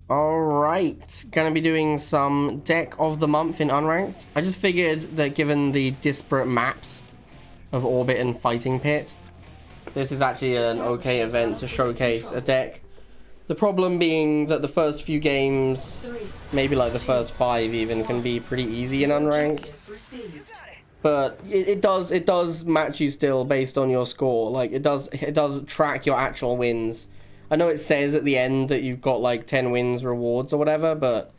Alright, gonna be doing some deck of the month in Unranked. I just figured that given the disparate maps of Orbit and Fighting Pit, this is actually an okay event to showcase a deck. The problem being that the first few games, maybe like the first 5 even, can be pretty easy in Unranked. But it does match you still based on your score. Like it does track your actual wins. I know it says at the end that you've got like 10 wins rewards or whatever, but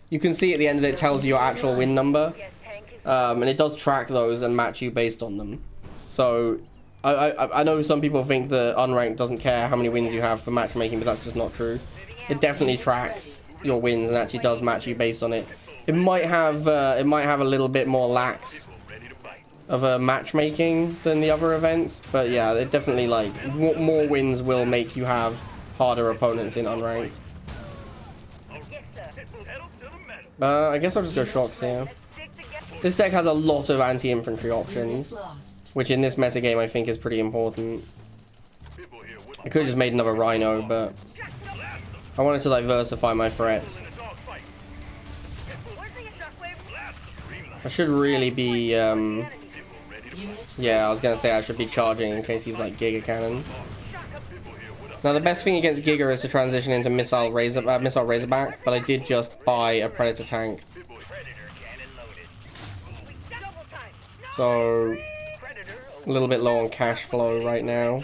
you can see at the end that it tells you your actual win number. And it does track those and match you based on them. So I know some people think that Unranked doesn't care how many wins you have for matchmaking, but that's just not true. It definitely tracks your wins and actually does match you based on it. It might have a little bit more lax of a matchmaking than the other events, but yeah, it definitely, like, more wins will make you have harder opponents in Unranked. I guess I'll just go shocks here. This deck has a lot of anti-infantry options, which in this metagame I think is pretty important. I could have just made another Rhino, but I wanted to diversify my threats. I should really be, yeah, I was gonna say I should be charging in case he's like Giga Cannon. Now the best thing against Giga is to transition into Missile Razorback, but I did just buy a Predator tank. So a little bit low on cash flow right now.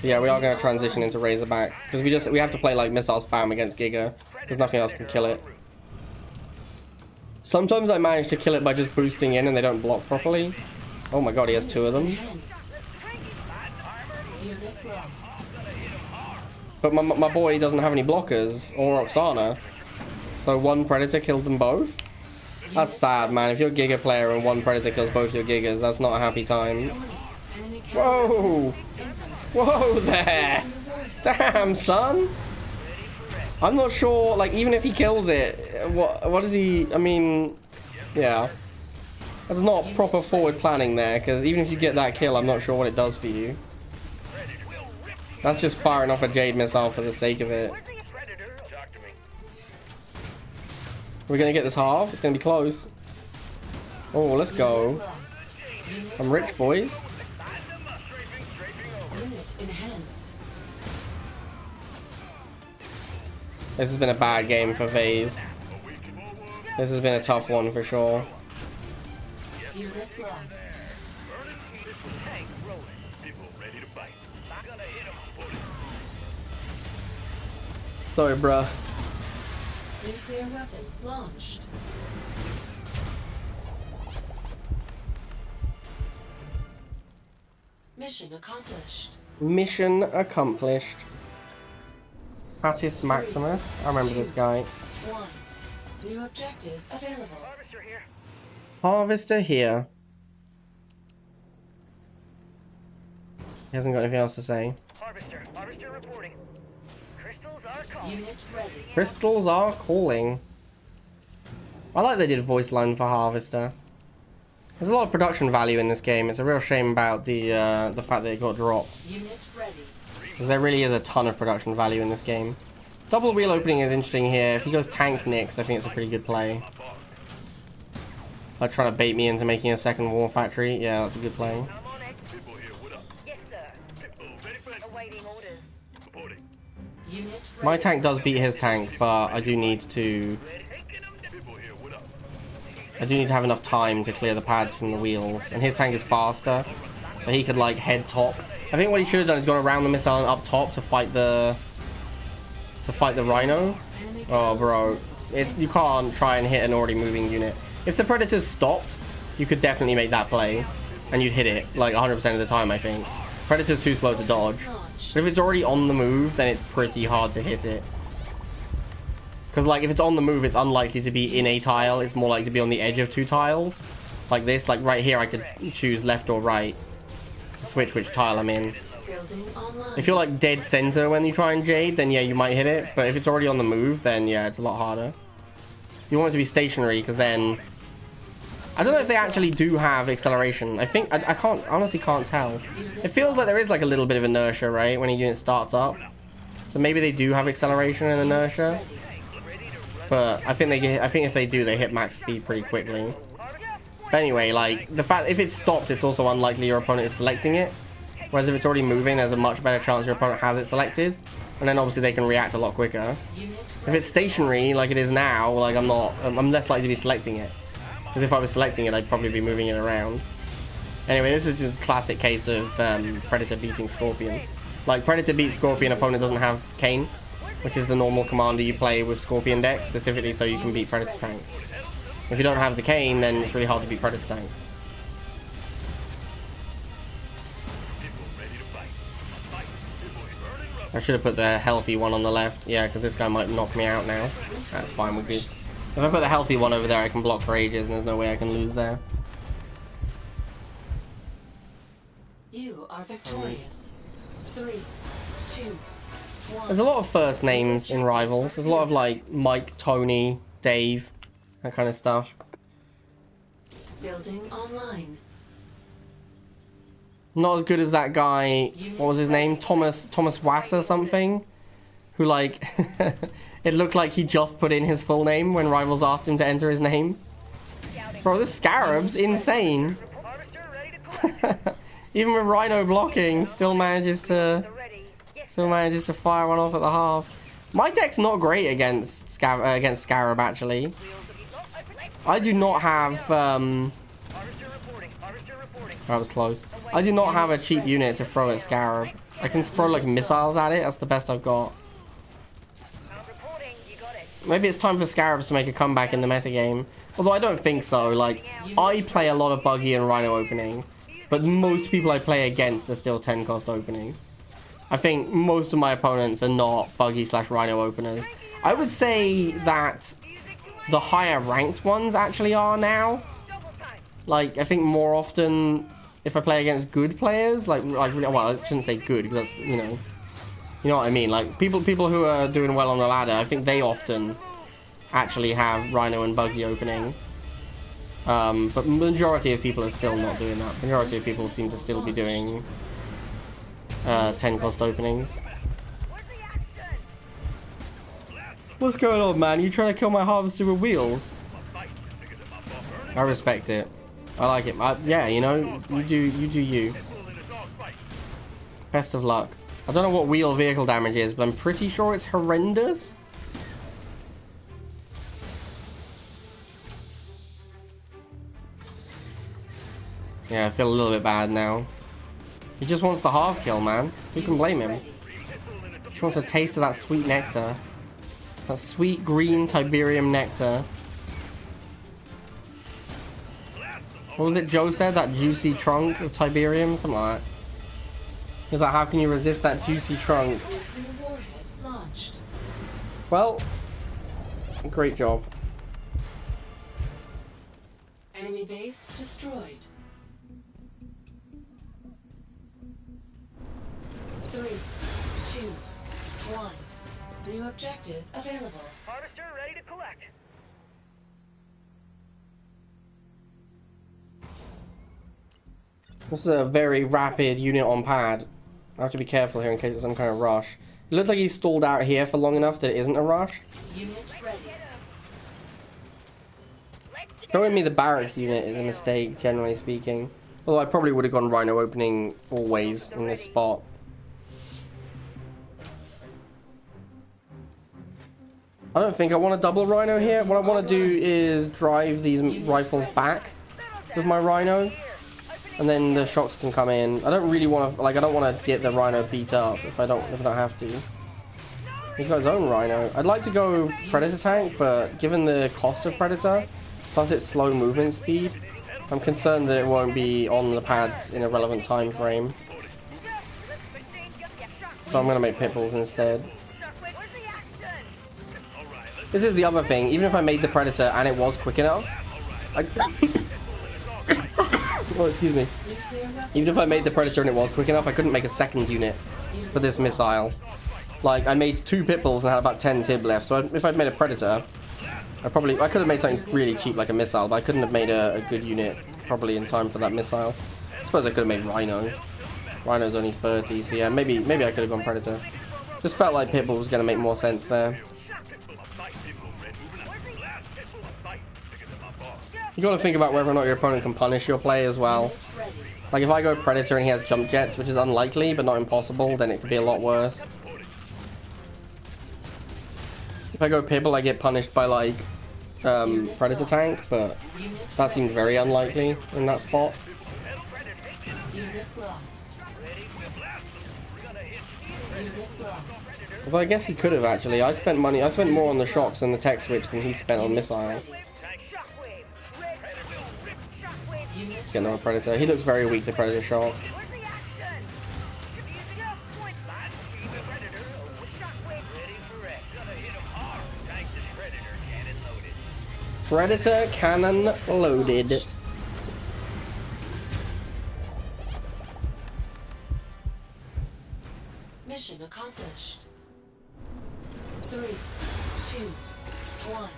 But yeah, we are going to transition into Razorback because we have to play like missile spam against Giga. There's nothing else can kill it. Sometimes I manage to kill it by just boosting in and they don't block properly. Oh my god, he has 2 of them. But my boy doesn't have any blockers or Oksana. So 1 Predator killed them both. That's sad, man. If you're a Giga player and 1 Predator kills both your Gigas, that's not a happy time. Whoa! Whoa there! Damn, son! I'm not sure, like, even if he kills it, what is he, I mean, yeah. That's not proper forward planning there, because even if you get that kill, I'm not sure what it does for you. That's just firing off a Jade missile for the sake of it. We're gonna get this half, it's gonna be close. Oh, let's go. I'm rich, boys. This has been a bad game for Vase. This has been a tough one for sure. Sorry, bruh. Nuclear weapon launched. Mission accomplished. Mission accomplished. Attis Maximus. I remember this guy. 1. New objective available. Harvester here. Harvester here. He hasn't got anything else to say. Harvester reporting. Crystals are calling. Unit ready. Crystals are calling. I like they did a voice line for Harvester. There's a lot of production value in this game. It's a real shame about the fact that it got dropped. Unit ready. Because there really is a ton of production value in this game. Double wheel opening is interesting here. If he goes tank next, I think it's a pretty good play. Like trying to bait me into making a second war factory. Yeah, that's a good play. Yes, sir. Awaiting orders. Unit My ready. tank does beat his tank, but I do need to have enough time to clear the pads from the wheels. And his tank is faster, so he could like head top. I think what he should have done is gone around the missile and up top to fight the Rhino. Oh, bro, you can't try and hit an already moving unit. If the Predators stopped, you could definitely make that play, and you'd hit it like 100% of the time. I think Predator's too slow to dodge. But if it's already on the move, then it's pretty hard to hit it. Because like if it's on the move, it's unlikely to be in a tile. It's more likely to be on the edge of 2 tiles, like this. Like right here, I could choose left or right to switch which tile I'm in. If you're like dead center when you try and Jade, then yeah, you might hit it. But if it's already on the move, then yeah, it's a lot harder. You want it to be stationary, because then I don't know if they actually do have acceleration. I think I honestly can't tell. It feels like there is like a little bit of inertia, right, when a unit starts up. So maybe they do have acceleration and inertia. But I think if they do, they hit max speed pretty quickly. But anyway, like, the fact if it's stopped, it's also unlikely your opponent is selecting it. Whereas if it's already moving, there's a much better chance your opponent has it selected. And then obviously they can react a lot quicker. If it's stationary, like it is now, like I'm less likely to be selecting it. Because if I was selecting it, I'd probably be moving it around. Anyway, this is just a classic case of Predator beating Scorpion. Like, Predator beats Scorpion, opponent doesn't have Kane, which is the normal commander you play with Scorpion deck, specifically so you can beat Predator Tank. If you don't have the Kane, then it's really hard to beat Predator Tank. I should have put the healthy one on the left. Yeah, because this guy might knock me out now. That's fine with me. If I put the healthy one over there, I can block for ages, and there's no way I can lose there. You are victorious. 3, 2, 1. There's a lot of first names in Rivals. There's a lot of, like, Mike, Tony, Dave, that kind of stuff. Building online. Not as good as that guy, what was his name? Thomas Wasser something? Who, like, it looked like he just put in his full name when Rivals asked him to enter his name. Bro, this Scarab's insane. Even with Rhino blocking, still manages to fire one off at the half. My deck's not great against Scarab, actually. I do not have, that was close. I do not have a cheap unit to throw at Scarab. I can throw, like, missiles at it. That's the best I've got. Maybe it's time for Scarabs to make a comeback in the metagame. Although I don't think so. Like, I play a lot of Buggy and Rhino opening. But most people I play against are still 10 cost opening. I think most of my opponents are not Buggy/Rhino openers. I would say that the higher ranked ones actually are now. Like, I think more often if I play against good players, like well, I shouldn't say good because that's, you know what I mean. Like, people who are doing well on the ladder, I think they often actually have Rhino and Buggy opening. But majority of people are still not doing that. Majority of people seem to still be doing 10 cost openings. What's going on, man? You trying to kill my harvester with wheels? I respect it. I like it. Yeah, you know, you do you. Best of luck. I don't know what wheel vehicle damage is, but I'm pretty sure it's horrendous. Yeah, I feel a little bit bad now. He just wants the half kill, man. Who can blame him? He just wants a taste of that sweet nectar. That sweet green Tiberium nectar. What was it Joe said? That juicy trunk of Tiberium? Something like that. He's like, how can you resist that juicy trunk? Well, great job. Enemy base destroyed. 3, 2, 1. New objective available. Harvester ready to collect. This is a very rapid unit on pad. I have to be careful here in case it's some kind of rush. It looks like he's stalled out here for long enough that it isn't a rush. Unit ready. Throwing me the barracks unit is a mistake, generally speaking. Although I probably would have gone Rhino opening always in this spot. I don't think I want a double Rhino here. What I want to do is drive these rifles back with my Rhino. And then the shots can come in. I don't really want to, like, I don't want to get the Rhino beat up if I don't have to. He's got his own Rhino. I'd like to go Predator tank, but given the cost of Predator, plus its slow movement speed, I'm concerned that it won't be on the pads in a relevant time frame. So I'm going to make Pitbulls instead. This is the other thing. Even if I made the Predator and it was quick enough, oh, excuse me. Even if I made the Predator and it was quick enough, I couldn't make a second unit for this missile. Like, I made 2 Pitbulls and had about 10 Tib left, so if I'd made a Predator, I could have made something really cheap like a missile, but I couldn't have made a good unit probably in time for that missile. I suppose I could have made Rhino. Rhino's only 30, so yeah, maybe I could have gone Predator. Just felt like Pitbull was going to make more sense there. You got to think about whether or not your opponent can punish your play as well. Like if I go Predator and he has jump jets, which is unlikely but not impossible, then it could be a lot worse. If I go Pitbull, I get punished by like Predator tank, but that seems very unlikely in that spot. But I guess he could have actually. I spent more on the shocks and the tech switch than he spent on missiles. Get another Predator. He looks very weak to Predator shock. Predator cannon loaded. Mission accomplished. 3, 2, 1.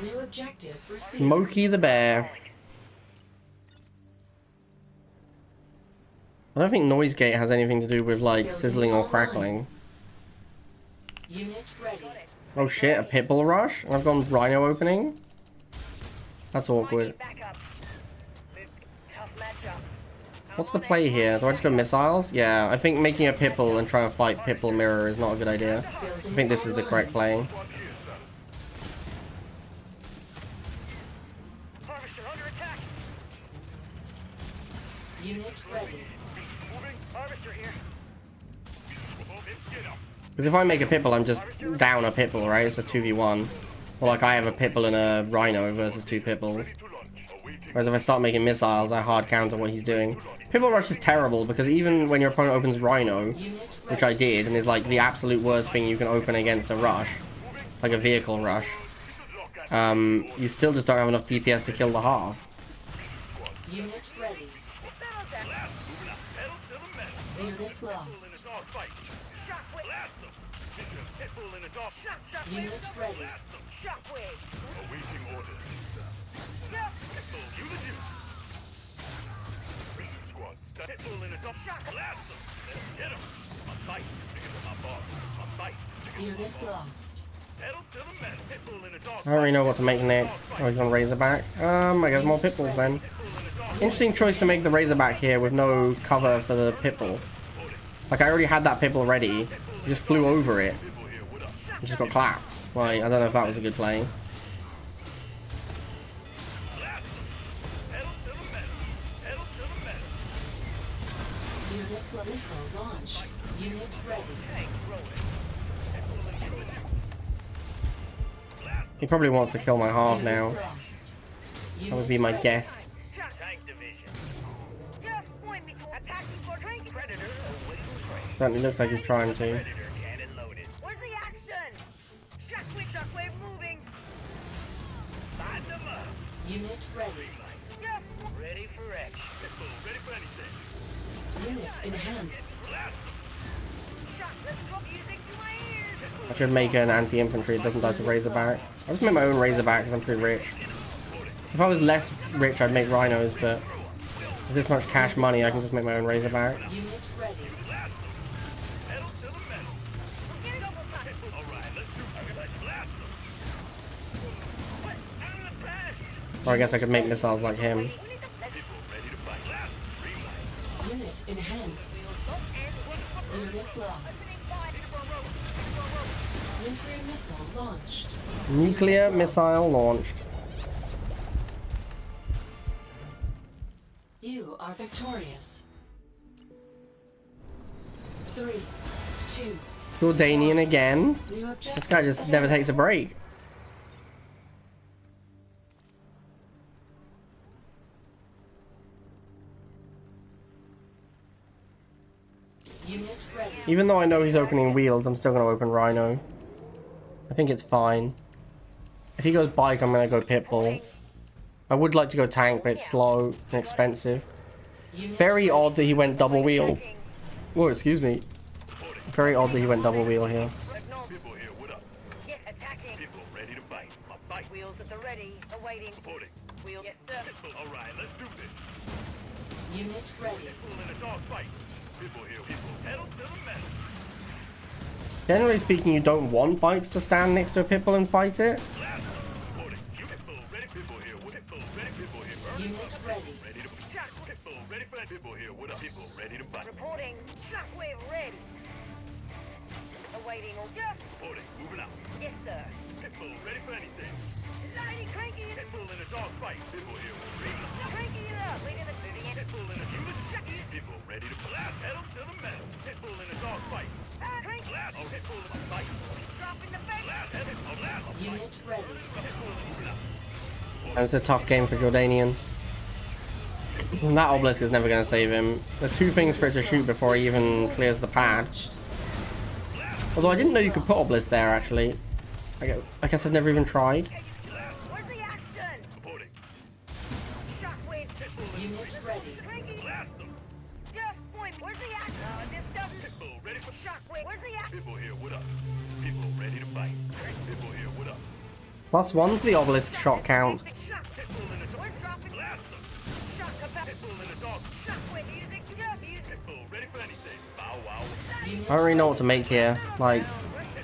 New objective received. Smokey the Bear. I don't think noise gate has anything to do with like sizzling or crackling. Unit ready. Oh shit, a Pitbull rush? And I've gone Rhino opening? That's awkward. What's the play here? Do I just go missiles? Yeah, I think making a Pitbull and trying to fight Pitbull mirror is not a good idea. I think this is the correct play. Unit ready. Because if I make a Pitbull, I'm just down a Pitbull, right? It's just 2v1. Or like I have a Pitbull and a Rhino versus 2 Pitbulls. Whereas if I start making missiles, I hard counter what he's doing. Pitbull rush is terrible because even when your opponent opens Rhino, which I did, and is like the absolute worst thing you can open against a rush, like a vehicle rush, you still just don't have enough DPS to kill the half. Unit ready. Unit lost. Unit ready. Unit lost. I don't really know what to make next. Oh, he's gonna Razorback. I guess more Pitbulls then. Interesting choice to make the Razorback here with no cover for the Pitbull. Like I already had that Pitbull ready. I just flew over it. I just got clapped. Like, I don't know if that was a good play. Unit missile launched. Unit ready. He probably wants to kill my half now. That would be my guess. Certainly looks like he's trying to. Where's the action? Shockwave moving. Unit ready. Ready for action. Ready for anything. Unit enhanced. I should make an anti-infantry. It doesn't die to Razorback. I'll just make my own Razorback because I'm pretty rich. If I was less rich, I'd make Rhinos, but with this much cash money, I can just make my own Razorback. Unit ready. Or I guess I could make missiles like him. Unit enhanced. Unit lost. Nuclear missile launched. Nuclear missile launched. You are victorious. 3, 2. Jordanian again. New objective. This guy just never takes a break. Unit ready. Even though I know he's opening wheels, I'm still going to open Rhino. I think it's fine. If he goes bike, I'm going to go Pitbull. I would like to go tank, but it's slow and expensive. Very odd that he went double wheel. Whoa, excuse me. Very odd that he went double wheel here. Yes, attacking. Ready to fight. Wheels at the ready, awaiting. Wheel. Yes, sir. All right, let's do this. Unit ready. Pitbull in a dog fight. Pitbull here. Pitbull. Pedal to the metal. Generally speaking, you don't want bikes to stand next to a Pitbull and fight it. Reporting. Pitbull ready. Pitbull here. Pitbull ready. Pitbull here. Unit ready. Ready to shock. Pitbull ready for Pitbull here. What up? Pitbull ready to fight. Reporting. Shockwave ready. Awaiting orders. Reporting. Moving out. Yes, sir. Pitbull ready for anything. Lighty, cranky it. Pitbull in a dog fight. Pitbull here. Ready. Cranky it up. Leading the moving in. Pitbull in a Pitbull ready to blast. Pedal to the metal. Pitbull in a dog fight. Cranky. Blast. Oh, Pitbull in a fight. Dropping the face. Blast. Pedal. Oh, blast. Unit ready. Pitbull moving out. And it's a tough game for Jordanian. And that Obelisk is never going to save him. There's two things for it to shoot before he even clears the patch. Although I didn't know you could put Obelisk there, actually. I guess I've never even tried. Where's the action? Reporting. Shockwave. Unit ready. Cranky. Blast them. Just point. Where's the action? This doesn't. Pitbull ready for Shockwave. Where's the action? Pitbull here. What up? Pitbull ready to fight. Pitbull here. What up? +1 to the Obelisk shot count. Shock. Pitbull in a dog. We're dropping. Blast them. Shock about. Pitbull in a dog. Shockwave. Music. Just music. Pitbull ready for anything. Bow wow. I don't really know what to make here. Like,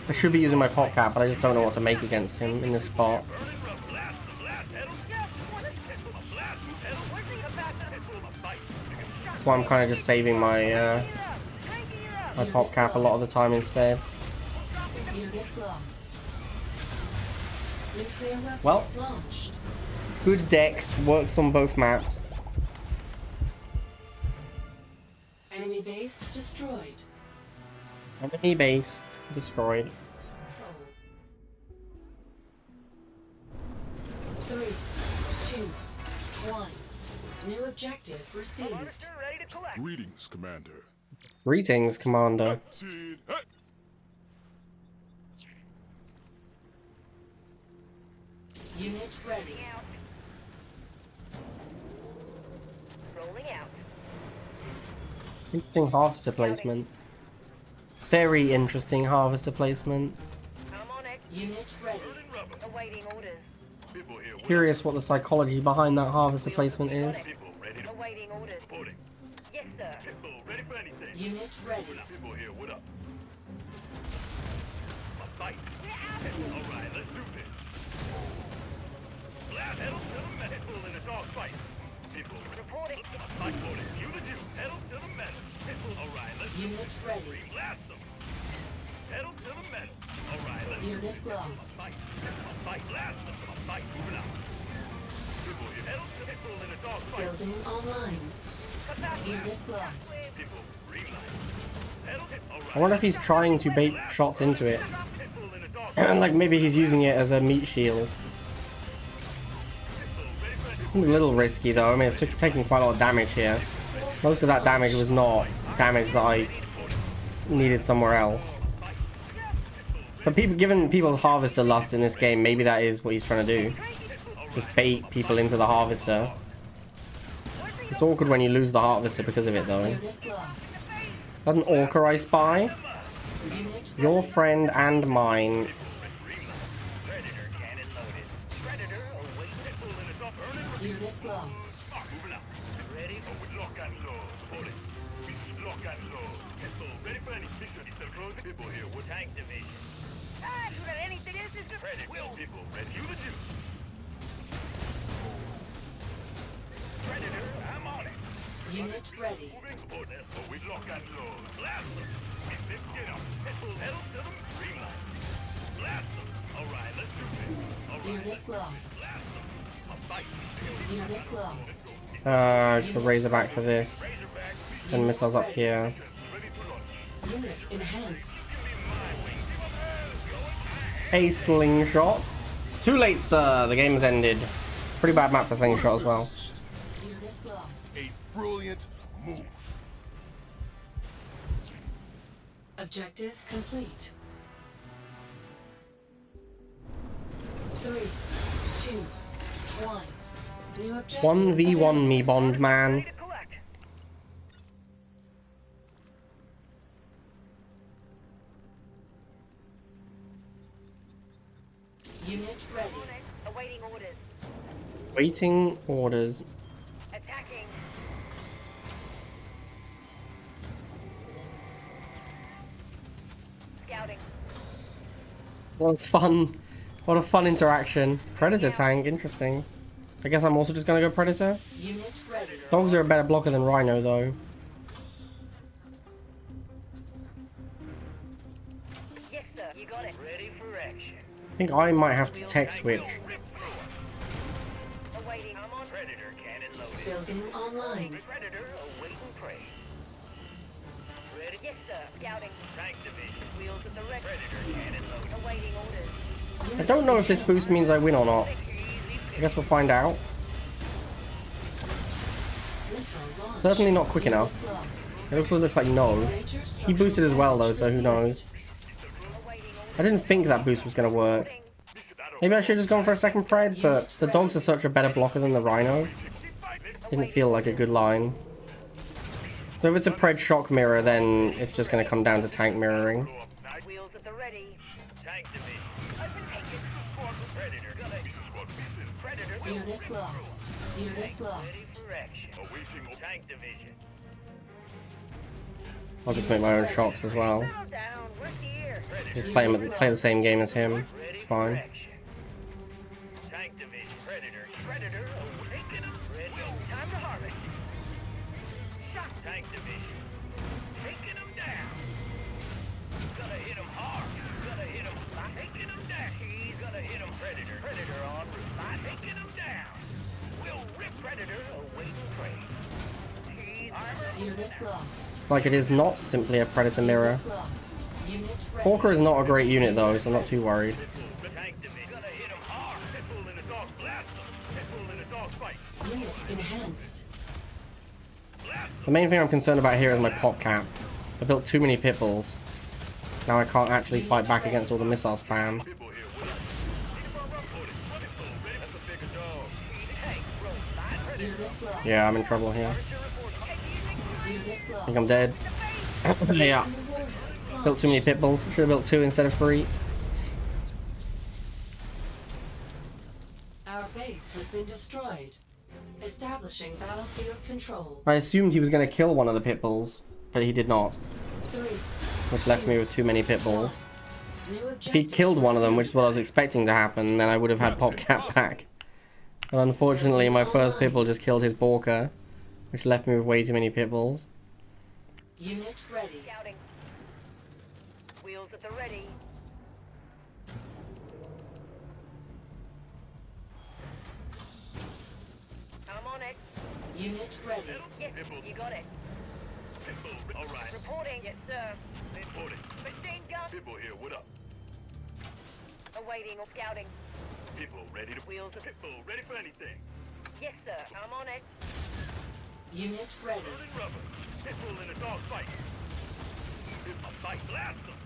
I should be using my pop cap, but I just don't know what to make against him in this spot. Burning rough. Blast them. Blast. Pedal. Just one. Pitbull. A blast. Pedal. Where's the about? Pitbull a fight. That's why I'm kind of just saving my my pop cap a lot of the time instead. Unit lost. Nuclear weapon Well. launched. Good deck, works on both maps. Enemy base destroyed. Enemy base destroyed. Control. 3, 2, 1. New objective received. Ready to collect. Greetings, Commander. Greetings, Commander. Team, hey! Unit ready. Out. Rolling out. Interesting harvester placement. Very interesting harvester placement. I'm on it. Unit ready. Burning rubber. Awaiting orders. Pitbull here. What up? Curious what the psychology behind that harvester placement is. Pitbull ready to Awaiting orders. reporting. Yes, sir. Pitbull ready for anything. Unit ready. Pitbull here. What up? A fight. All right, let's do this. Blast. Pedal to the metal. Pitbull in a dog fight. Pitbull. Reporting. A fight for it. You the Jew. Pedal to the metal. Pitbull. All right, let's do Unit ready. blast them. Pedal to the metal. All right, let's Unit lost. fight. A fight. Blast them. A fight. Moving out. Pitbull here. Pedal to Pitbull in a dog fight. Building online. Unit lost. Pitbull. Green light. Pedal. All right. I wonder if he's trying to bait shots into it. Pitbull in a dog Like maybe he's using it as a meat shield. Seems a little risky though. I mean, it's taking quite a lot of damage here. Most of that damage was not damage that I needed somewhere else. But given people's harvester lust in this game, maybe that is what he's trying to do. Just bait people into the harvester. It's awkward when you lose the harvester because of it though. Unit lost. That's an orca I spy. Unit Your friend and mine. Unit lost. moving out. Ready? Oh, with lock and load. Hold it. We lock and load. Pitbull ready for any mission. He's a close. Pitbull here. What tank division? You got anything? This is Ready. Will. Pitbull ready. You the Jew. Predator. I'm on it. Unit ready. Moving. Oh, that's what we lock and load. Blast them. Get up. Pitbull pedal to them. Green light. Blast them. All right, let's do this. All right. Unit lost. Blast them. A fight. Unit lost. Just a Razorback for this. Razorback. Send missiles up here. Ready to launch. Unit enhanced. A Slingshot. Too late, sir. The game's ended. Pretty bad map for Slingshot as well. Unit lost. A brilliant move. Objective complete. 3, 2, 1. New objective. 1v1 me, Bond man. ready to collect. Unit ready. On it. Awaiting orders. Waiting orders. Attacking. Scouting. What a fun interaction. Predator tank, interesting. I guess I'm also just gonna go Predator. Unit ready. Dogs are a better blocker than Rhino, though. Yes, sir. You got it. Ready for action. I think I might have to tech switch. Awaiting. I'm on. Predator cannon loaded. Building online. Predator awaiting prey. Ready? Yes, sir. Scouting. Tank division. Wheels at the ready. Predator cannon loaded. Awaiting orders. I don't know if this boost means I win or not. I guess we'll find out. Missile launch. Certainly not quick enough. Unit lost. It also looks like no. Major He structural boosted as well, though, damage so who received. knows. Awaiting orders. I didn't think that boost was gonna work. Maybe I should have just gone for a second pred, but the dogs are such a better blocker than the Rhino. Didn't feel like a good line. So if it's a pred shock mirror, then it's just gonna come down to tank mirroring. Wheels at the ready. Tank division. Overtake it. Predator. This is what we do. Predator. Unit lost. Unit lost. For action. Awaiting tank division. I'll just make my own shocks as well. Settle down. We're here. Just play the same game as him. It's fine. Action. Tank division. Predator. Predator awakening him. Ready. Time to harvest. Shot. Tank division. Taking him down. Gonna hit him hard. Gonna hit him. Taking him down. He's gonna hit him. Predator. Predator on route. Taking him down. We'll rip Predator awaiting prey. He's armor. Unit lost. Like it is not simply a predator mirror. Unit lost. Unit ready. Hawker is not a great unit though, so I'm not too worried. Tank division. Gonna hit him hard. Pitbull in a dog blast him. Pitbull in a dog fight. Unit enhanced. The main thing I'm concerned about here is my pop cap. I built too many pitbulls. Now I can't actually fight back against all the missile spam. Pitbull here. What up? That's a bigger dog. Hey, bro. Unit lost. Yeah, I'm in trouble here. Unit I lost. think I'm dead. Yeah. Built too many pitbulls. Should have built 2 instead of 3. Our base has been destroyed. Establishing battlefield control. I assumed he was going to kill one of the pitbulls, but he did not, 3. which left me with too many pitbulls. New If he objective killed one of them, which is what I was received. expecting to happen, then I would have had pop cap back. But unfortunately, my first pitbull just killed his Borker, which left me with way too many pitbulls. Unit ready. Scouting. Wheels at the ready. I'm on it. Unit ready. Yes, you got it. Pitbull. All right. Reporting. Yes, sir. Reporting. Machine gun. Pitbull here. What up? Awaiting or scouting. Pitbull ready to. Wheels at the... Pitbull ready for anything. Yes, sir. I'm on it. Unit ready. Burning rubber. Pitbull in a dog fight. A fight. Blast them.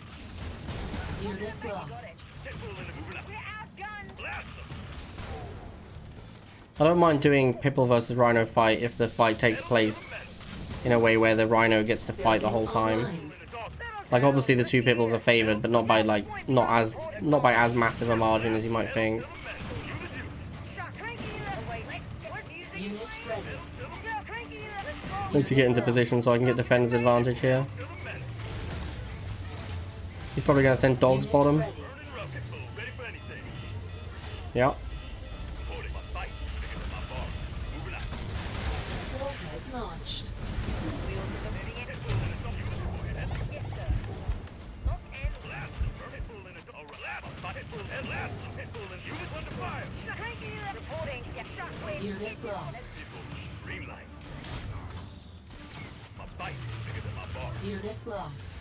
Unit lost. Pitbull in a moving up. We're outgunned. Blast them. I don't mind doing pitbull versus rhino fight if the fight takes place in a way where the rhino gets to fight the whole time. Online. Like obviously the 2 pitbulls are favored, but not by like not by as massive a margin as you might think. Shot. Cranky. Away. Let's music. Unit ready. Cranky. Let's go. Need to get into position so I can get defender's advantage here. He's probably gonna send dogs Unit bottom. ready. Burning rubber. Pitbull ready for anything. Yep. Reporting. A fight. Bigger than my bar. Moving up. Warhead launched. Yes, sir. Lock and Blast them. Pitbull in a dog. Blast them. Pitbull and blast them. Pitbull in unit under fire. shot. Cranky. Reporting. Yeah, shot. Unit lost. Pitbull streamline. My fight. Bigger than my bar. Unit lost.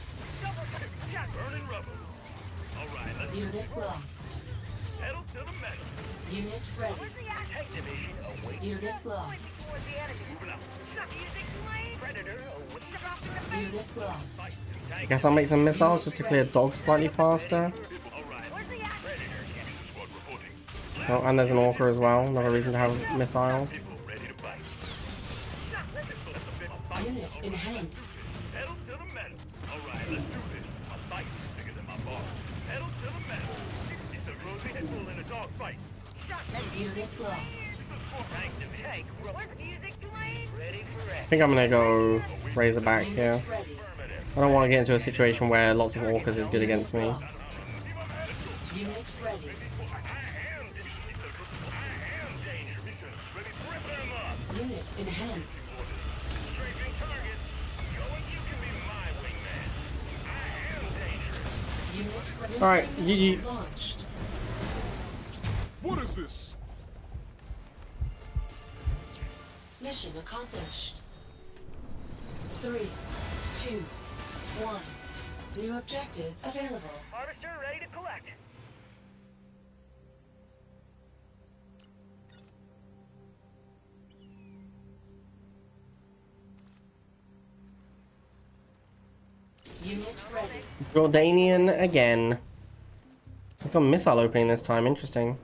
Shot. Burning rubber. All right. Let's Unit lost. pedal to the metal. Unit ready. Tank division away. Unit lost. Towards the enemy. Moving up. Shot. Music playing. Predator away. Shot off in the face. Unit lost. Tank. Guess I'll make some missiles just to clear dogs slightly faster. All right. Where's the action? Predator. Squad reporting. Oh, and there's an orca as well. Another reason to have missiles. People ready to fight. Shot. Let's That's a bit of fight. Unit enhanced. Pedal to the metal. All right. Let's do this. My fight is bigger than my bar. Pedal to the metal. It's a rosy Pitbull in a dog fight. shot. Unit lost. Tank division. Tank. Where's the music playing? Ready for I action. think I'm gonna go Razorback here. Ready. I don't want to get into a situation where lots of orcas is good against me. Lost. Unit ready. Unit enhanced. Unit ready. All right, Missile launched. What is this? Mission accomplished. 3, 2, 1. New objective available. Harvester ready to collect. Unit ready. Jordanian again. I've got a missile opening this time. Interesting.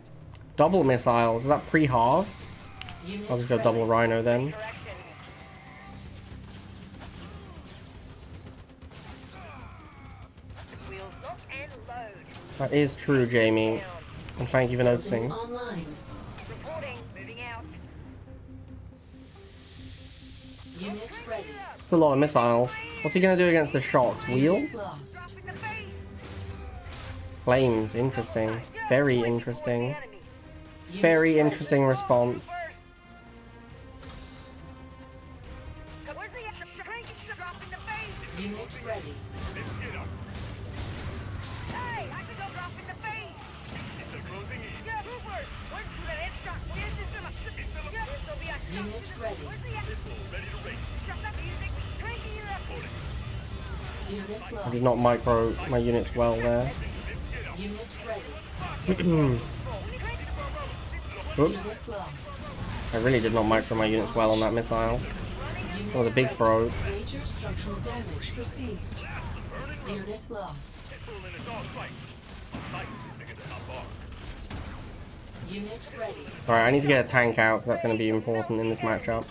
Double missiles. Is that pre-halve? Unit I'll just go ready. double rhino then. Correction. Wheels lock and load. That is true, Jamie. And thank you for noticing. Online. Reporting. Moving out. Unit ready. That's a lot of missiles. What's he gonna do against the shocked? Unit Wheels? lost. Drop in the face. Flames. Interesting. Very interesting. Enemy. Unit Very ready. interesting response. Where's the drop in the face? Unit ready. Hey, I can go drop in the face. Yeah, Rupert. Where's that headshot? Yeah, this'll be a shot. Unit ready. Where's the shut up music. Cranky it up. Unit I lost. did not micro my units well there. Unit ready. Oops. Unit lost. I really did not micro my units well on that missile. Unit That was a big throw. Major structural damage received. Unit lost. Unit ready. Alright, I need to get a tank out because that's going to be important in this matchup.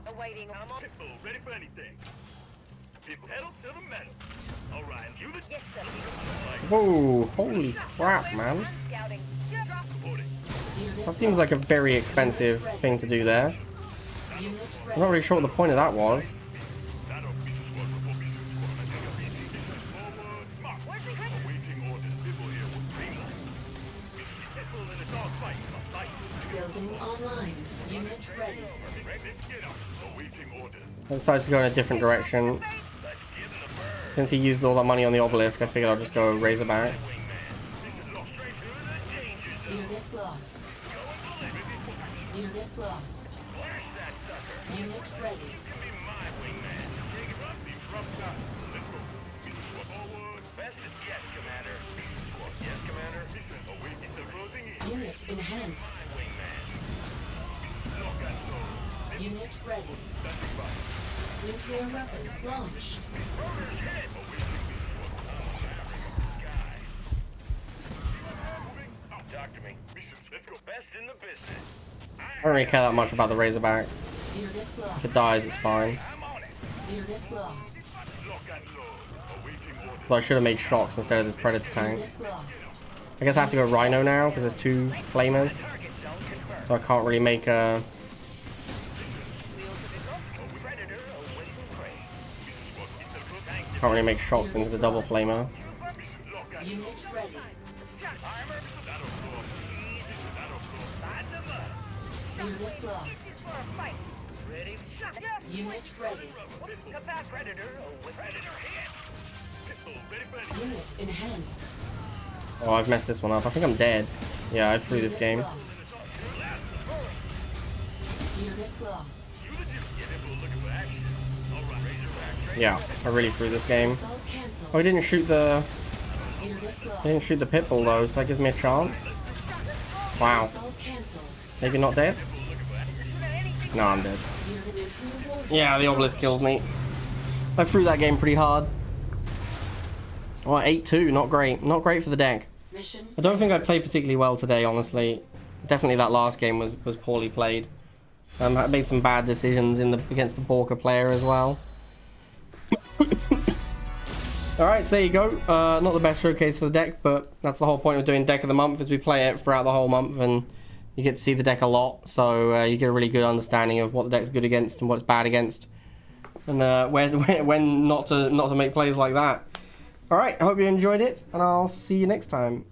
Awaiting. I'm on. Pitbull, ready for anything. Hit pedal to the metal. All right, you the Yes, sir. Whoa, holy crap, man. Scouting. Yeah, drop. Unit That seems like a very expensive thing to do there. Unit I'm ready. not really sure what the point of that was. Where's the cranky? Building online. Unit ready. I decided to go in a different direction. Since he used all that money on the Obelisk, I figured I'll just go Razorback. Unit lost. Unit lost. Unit ready. Yes, Commander. Yes, Commander. Unit enhanced. Unit ready. Nuclear weapon launched. Talk to me. Let's go. Best in the business. I don't really care that much about the Razorback. Unit If it lost. dies, it's fine. I'm on it. Unit lost. Lock and load. Awaiting orders. But I should have made Shocks instead of this Predator tank. Unit lost. I guess I have to go Rhino now because there's two Flamers. So I can't really make a... Predator awaiting prey. Can't really make Shocks into the double Flamer. Unit ready. Unit lost. For a fight. Ready? Shot. Yes. Unit ready. Come back. Predator with Predator hit. Pitbull, ready for anything. Unit enhanced. Oh, I've messed this one up. I think I'm dead. Yeah, I threw this Unit game. lost. Unit lost. Yeah, I really threw this game. Assault cancelled. Oh, he didn't shoot the... Unit lost. He didn't shoot the Pitbull though, so that gives me a chance. Wow. Assault cancelled. Maybe not dead? No, I'm dead. Unit approval. Yeah, the Obelisk killed me. I threw that game pretty hard. Well, 8-2, not great. Not great for the deck. Mission. I don't think I played particularly well today, honestly. Definitely that last game was poorly played. I made some bad decisions against the Borka player as well. Alright, so there you go. Not the best showcase for the deck, but that's the whole point of doing Deck of the Month, is we play it throughout the whole month, and you get to see the deck a lot, so you get a really good understanding of what the deck's good against and what it's bad against, and when not to make plays like that. Alright, I hope you enjoyed it, and I'll see you next time.